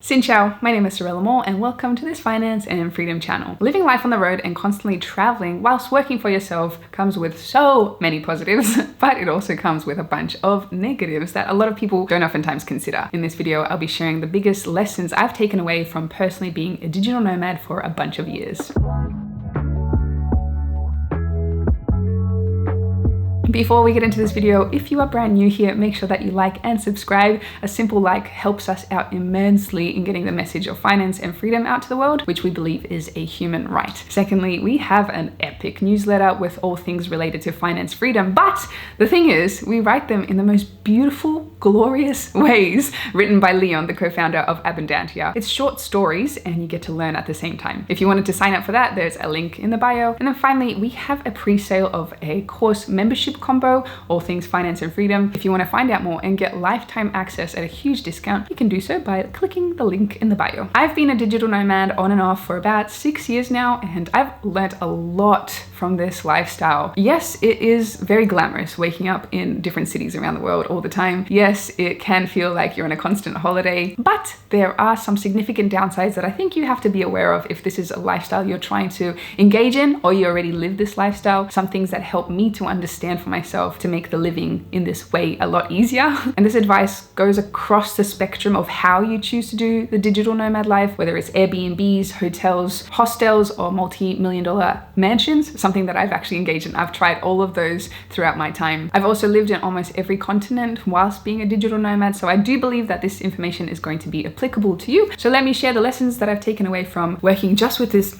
Xin chao, my name is Sorella Moore and welcome to this Finance and Freedom channel. Living life on the road and constantly traveling whilst working for yourself comes with so many positives, but it also comes with a bunch of negatives that a lot of people don't oftentimes consider. In this video, I'll be sharing the biggest lessons I've taken away from personally being a digital nomad for a bunch of years. Before we get into this video, if you are brand new here, make sure that you like and subscribe. A simple like helps us out immensely in getting the message of finance and freedom out to the world, which we believe is a human right. Secondly, we have an epic newsletter with all things related to finance freedom, but the thing is, we write them in the most beautiful, glorious ways, written by Leon, the co-founder of Abundantia. It's short stories and you get to learn at the same time. If you wanted to sign up for that, there's a link in the bio. And then finally, we have a pre-sale of a course membership combo, all things finance and freedom. If you want to find out more and get lifetime access at a huge discount, you can do so by clicking the link in the bio. I've been a digital nomad on and off for about 6 years now, and I've learnt a lot from this lifestyle. Yes, it is very glamorous waking up in different cities around the world all the time. Yes, it can feel like you're on a constant holiday, but there are some significant downsides that I think you have to be aware of if this is a lifestyle you're trying to engage in or you already live this lifestyle. Some things that help me to understand for myself to make the living in this way a lot easier. And this advice goes across the spectrum of how you choose to do the digital nomad life, whether it's Airbnbs, hotels, hostels, or multi-million-dollar mansions, something that I've actually engaged in. I've tried all of those throughout my time. I've also lived in almost every continent whilst being a digital nomad, so I do believe that this information is going to be applicable to you. So let me share the lessons that I've taken away from working just with this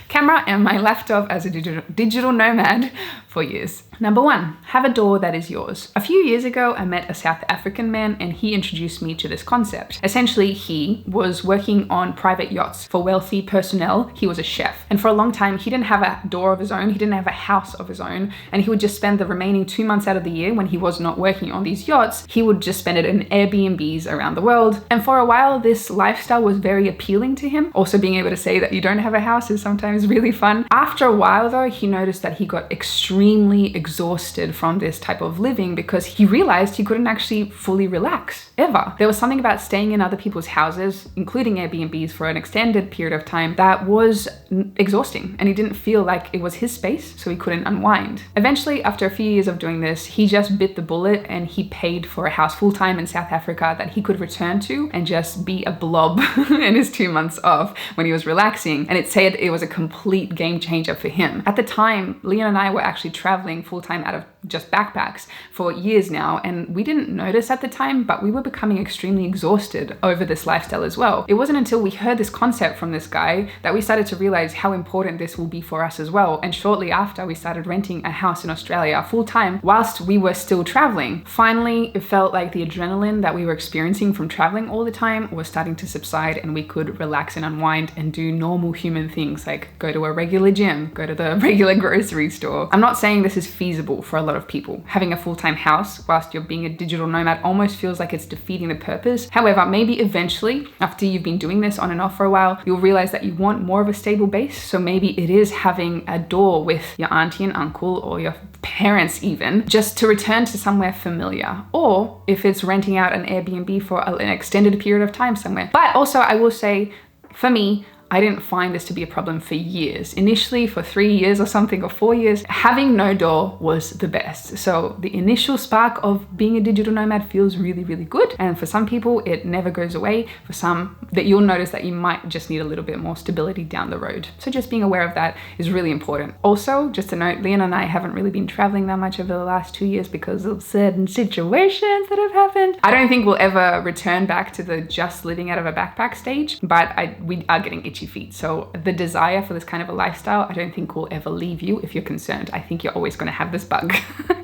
camera and my laptop as a digital nomad for years. Number one, have a door that is yours. A few years ago, I met a South African man and he introduced me to this concept. Essentially, he was working on private yachts for wealthy personnel. He was a chef. And for a long time, he didn't have a door of his own. He didn't have a house of his own. And he would just spend the remaining 2 months out of the year when he was not working on these yachts, he would just spend it in Airbnbs around the world. And for a while, this lifestyle was very appealing to him. Also, being able to say that you don't have a house is sometimes really fun. After a while though, he noticed that he got extremely exhausted from this type of living because he realized he couldn't actually fully relax ever. There was something about staying in other people's houses, including Airbnbs, for an extended period of time that was exhausting, and he didn't feel like it was his space, so he couldn't unwind. Eventually, after a few years of doing this, he just bit the bullet and he paid for a house full-time in South Africa that he could return to and just be a blob in his 2 months off when he was relaxing. And it said it was a complete game changer for him. At the time, Leon and I were actually traveling full-time out of just backpacks for years now, and we didn't notice at the time, but we were becoming extremely exhausted over this lifestyle as well. It wasn't until we heard this concept from this guy that we started to realize how important this will be for us as well. And shortly after, we started renting a house in Australia full-time whilst we were still traveling. Finally, it felt like the adrenaline that we were experiencing from traveling all the time was starting to subside, and we could relax and unwind and do normal human things like go to a regular gym, go to the regular grocery store. I'm not saying this is feasible for a lot of people. Having a full-time house whilst you're being a digital nomad almost feels like it's defeating the purpose. However, maybe eventually, after you've been doing this on and off for a while, you'll realize that you want more of a stable base. So maybe it is having a door with your auntie and uncle or your parents even, just to return to somewhere familiar. Or if it's renting out an Airbnb for an extended period of time somewhere. But also I will say, for me, I didn't find this to be a problem for years. Initially, for 3 years or something, or 4 years, having no door was the best. So the initial spark of being a digital nomad feels really, really good. And for some people, it never goes away. For some, that you'll notice that you might just need a little bit more stability down the road. So just being aware of that is really important. Also, just to note, Leon and I haven't really been traveling that much over the last 2 years because of certain situations that have happened. I don't think we'll ever return back to the just living out of a backpack stage, but we are getting itchy feet. So the desire for this kind of a lifestyle, I don't think will ever leave you if you're concerned. I think you're always going to have this bug.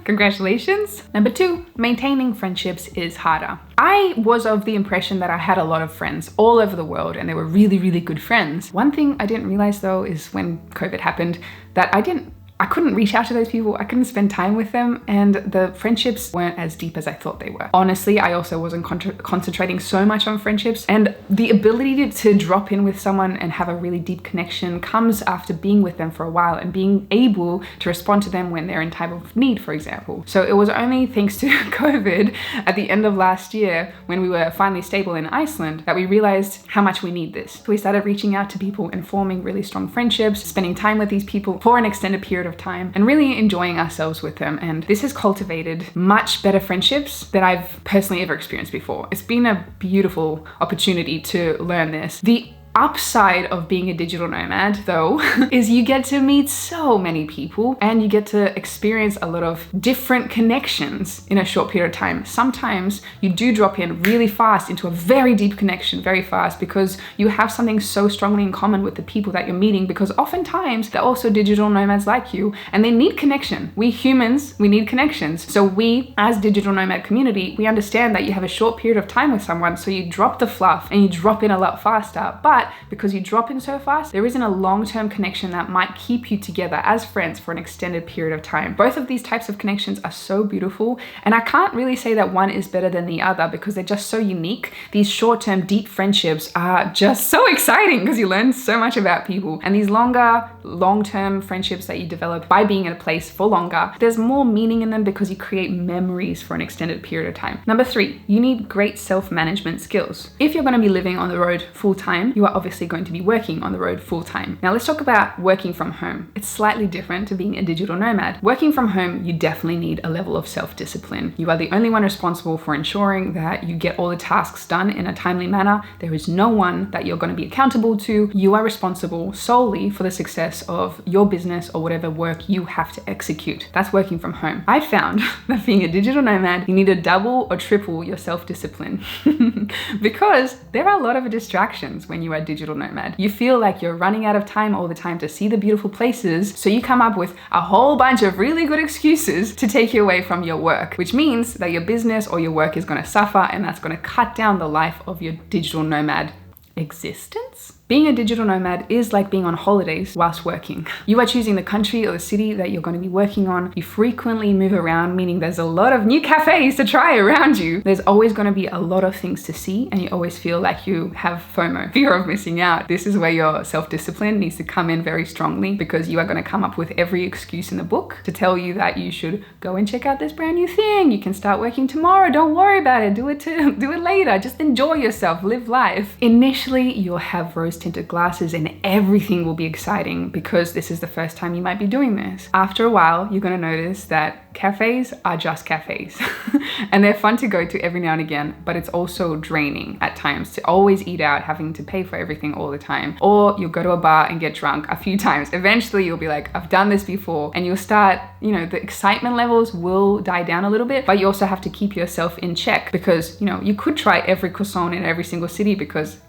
Congratulations. Number two, maintaining friendships is harder. I was of the impression that I had a lot of friends all over the world and they were really, really good friends. One thing I didn't realize though is when COVID happened that I didn't I couldn't reach out to those people. I couldn't spend time with them, and the friendships weren't as deep as I thought they were. Honestly, I also wasn't concentrating so much on friendships, and the ability to drop in with someone and have a really deep connection comes after being with them for a while and being able to respond to them when they're in time of need, for example. So it was only thanks to COVID at the end of last year, when we were finally stable in Iceland, that we realized how much we need this. So we started reaching out to people and forming really strong friendships, spending time with these people for an extended period of time and really enjoying ourselves with them. And this has cultivated much better friendships than I've personally ever experienced before. It's been a beautiful opportunity to learn this. The upside of being a digital nomad, though, is you get to meet so many people and you get to experience a lot of different connections in a short period of time. Sometimes you do drop in really fast into a very deep connection very fast because you have something so strongly in common with the people that you're meeting, because oftentimes they're also digital nomads like you and they need connection. We humans, we need connections. So we, as digital nomad community, we understand that you have a short period of time with someone, so you drop the fluff and you drop in a lot faster. But because you drop in so fast, there isn't a long-term connection that might keep you together as friends for an extended period of time. Both of these types of connections are so beautiful, and I can't really say that one is better than the other because they're just so unique. These short-term deep friendships are just so exciting because you learn so much about people, and these longer, long-term friendships that you develop by being in a place for longer, there's more meaning in them because you create memories for an extended period of time. Number 3, you need great self-management skills. If you're going to be living on the road full-time, you are obviously going to be working on the road full-time. Now let's talk about working from home. It's slightly different to being a digital nomad. Working from home, you definitely need a level of self-discipline. You are the only one responsible for ensuring that you get all the tasks done in a timely manner. There is no one that you're going to be accountable to. You are responsible solely for the success of your business or whatever work you have to execute. That's working from home. I found that being a digital nomad, you need to double or triple your self-discipline because there are a lot of distractions when you are digital nomad. You feel like you're running out of time all the time to see the beautiful places, so you come up with a whole bunch of really good excuses to take you away from your work, which means that your business or your work is going to suffer, and that's going to cut down the life of your digital nomad existence. Being a digital nomad is like being on holidays whilst working. You are choosing the country or the city that you're going to be working on. You frequently move around, meaning there's a lot of new cafes to try around you. There's always going to be a lot of things to see, and you always feel like you have FOMO, fear of missing out. This is where your self-discipline needs to come in very strongly, because you are going to come up with every excuse in the book to tell you that you should go and check out this brand new thing. You can start working tomorrow. Don't worry about it. Do it later. Just enjoy yourself. Live life. Initially, you'll have rose-tinted glasses and everything will be exciting because this is the first time you might be doing this. After a while, you're going to notice that cafes are just cafes and they're fun to go to every now and again, but it's also draining at times to always eat out, having to pay for everything all the time. Or you'll go to a bar and get drunk a few times. Eventually you'll be like, I've done this before, and you'll start, the excitement levels will die down a little bit, but you also have to keep yourself in check because, you could try every croissant in every single city because,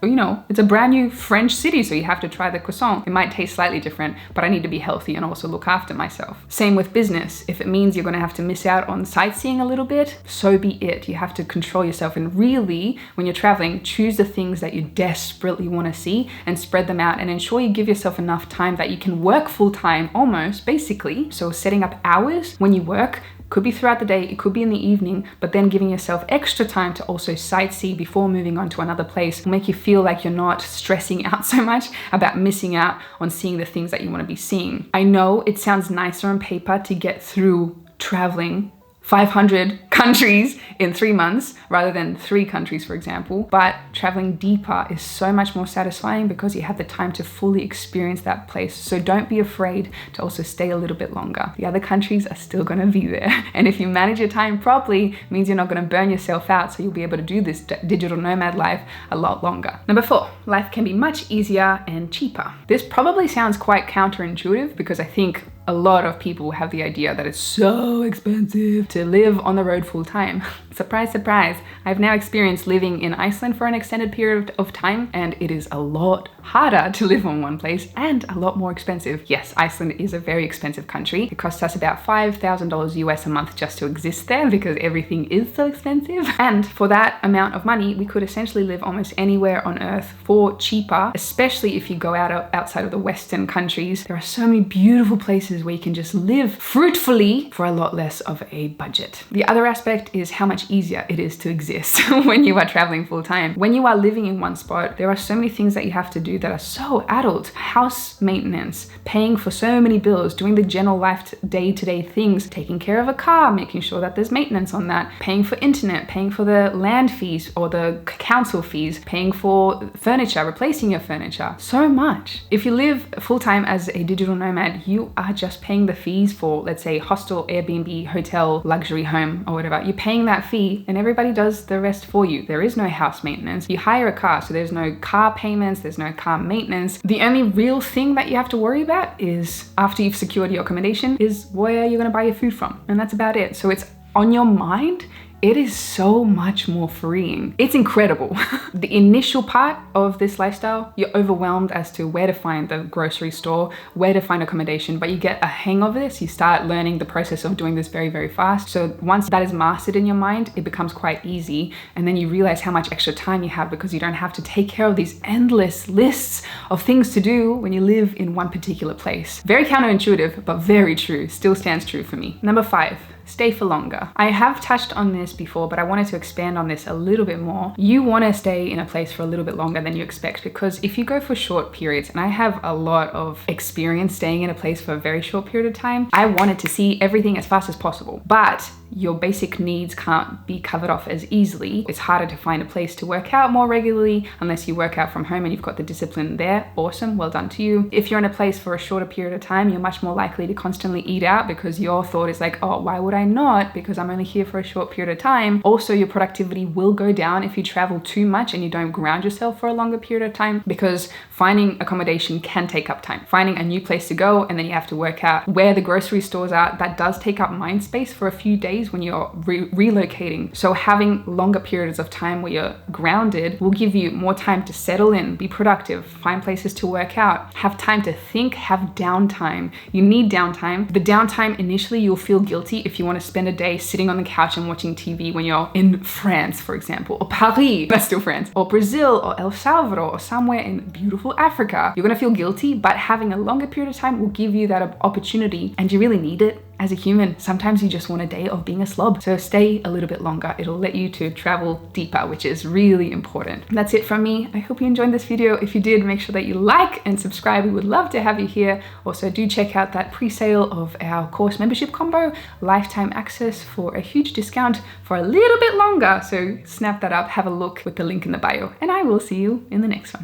it's a brand new French city, so you have to try the croissant. It might taste slightly different, but I need to be healthy and also look after myself. Same with business. If it means you're going to have to miss out on sightseeing a little bit, so be it. You have to control yourself, and really, when you're traveling, choose the things that you desperately want to see and spread them out, and ensure you give yourself enough time that you can work full time, almost, basically. So setting up hours when you work. Could be throughout the day, it could be in the evening, but then giving yourself extra time to also sightsee before moving on to another place will make you feel like you're not stressing out so much about missing out on seeing the things that you want to be seeing. I know it sounds nicer on paper to get through traveling 500 countries in 3 months rather than 3 countries, for example. But traveling deeper is so much more satisfying because you have the time to fully experience that place. So don't be afraid to also stay a little bit longer. The other countries are still going to be there. And if you manage your time properly, it means you're not going to burn yourself out. So you'll be able to do this digital nomad life a lot longer. Number 4, life can be much easier and cheaper. This probably sounds quite counterintuitive because I think a lot of people have the idea that it's so expensive to live on the road full time. Surprise, surprise. I've now experienced living in Iceland for an extended period of time, and it is a lot harder to live on one place and a lot more expensive. Yes, Iceland is a very expensive country. It costs us about $5,000 US a month just to exist there because everything is so expensive. And for that amount of money, we could essentially live almost anywhere on earth for cheaper, especially if you go outside of the Western countries. There are so many beautiful places places where you can just live fruitfully for a lot less of a budget. The other aspect is how much easier it is to exist when you are traveling full time. When you are living in one spot, there are so many things that you have to do that are so adult. House maintenance, paying for so many bills, doing the general life day-to-day things, taking care of a car, making sure that there's maintenance on that, paying for internet, paying for the land fees or the council fees, paying for furniture, replacing your furniture. So much. If you live full-time as a digital nomad, you are just paying the fees for, let's say, hostel, Airbnb, hotel, luxury home, or whatever. You're paying that fee and everybody does the rest for you. There is no house maintenance. You hire a car, so there's no car payments, there's no car maintenance. The only real thing that you have to worry about is, after you've secured your accommodation, is where you're gonna buy your food from. And that's about it. So it's on your mind. It is so much more freeing. It's incredible. The initial part of this lifestyle, you're overwhelmed as to where to find the grocery store, where to find accommodation, but you get a hang of this. You start learning the process of doing this very, very fast. So once that is mastered in your mind, it becomes quite easy. And then you realize how much extra time you have because you don't have to take care of these endless lists of things to do when you live in one particular place. Very counterintuitive, but very true. Still stands true for me. Number 5. Stay for longer. I have touched on this before, but I wanted to expand on this a little bit more. You want to stay in a place for a little bit longer than you expect, because if you go for short periods, and I have a lot of experience staying in a place for a very short period of time, I wanted to see everything as fast as possible. But your basic needs can't be covered off as easily. It's harder to find a place to work out more regularly unless you work out from home and you've got the discipline there. Awesome, well done to you. If you're in a place for a shorter period of time, you're much more likely to constantly eat out because your thought is like, oh, why would I not? Because I'm only here for a short period of time. Also, your productivity will go down if you travel too much and you don't ground yourself for a longer period of time, because finding accommodation can take up time. Finding a new place to go, and then you have to work out where the grocery stores are, that does take up mind space for a few days when you're relocating. So having longer periods of time where you're grounded will give you more time to settle in, be productive, find places to work out, have time to think, have downtime. You need downtime. The downtime, initially you'll feel guilty if you want to spend a day sitting on the couch and watching TV when you're in France, for example, or Paris, that's still France, or Brazil, or El Salvador, or somewhere in beautiful Africa. You're gonna feel guilty, but having a longer period of time will give you that opportunity, and you really need it. As a human, sometimes you just want a day of being a slob. So stay a little bit longer. It'll let you to travel deeper, which is really important. And that's it from me. I hope you enjoyed this video. If you did, make sure that you like and subscribe. We would love to have you here. Also, do check out that pre-sale of our course membership combo, lifetime access for a huge discount for a little bit longer. So snap that up, have a look with the link in the bio, and I will see you in the next one.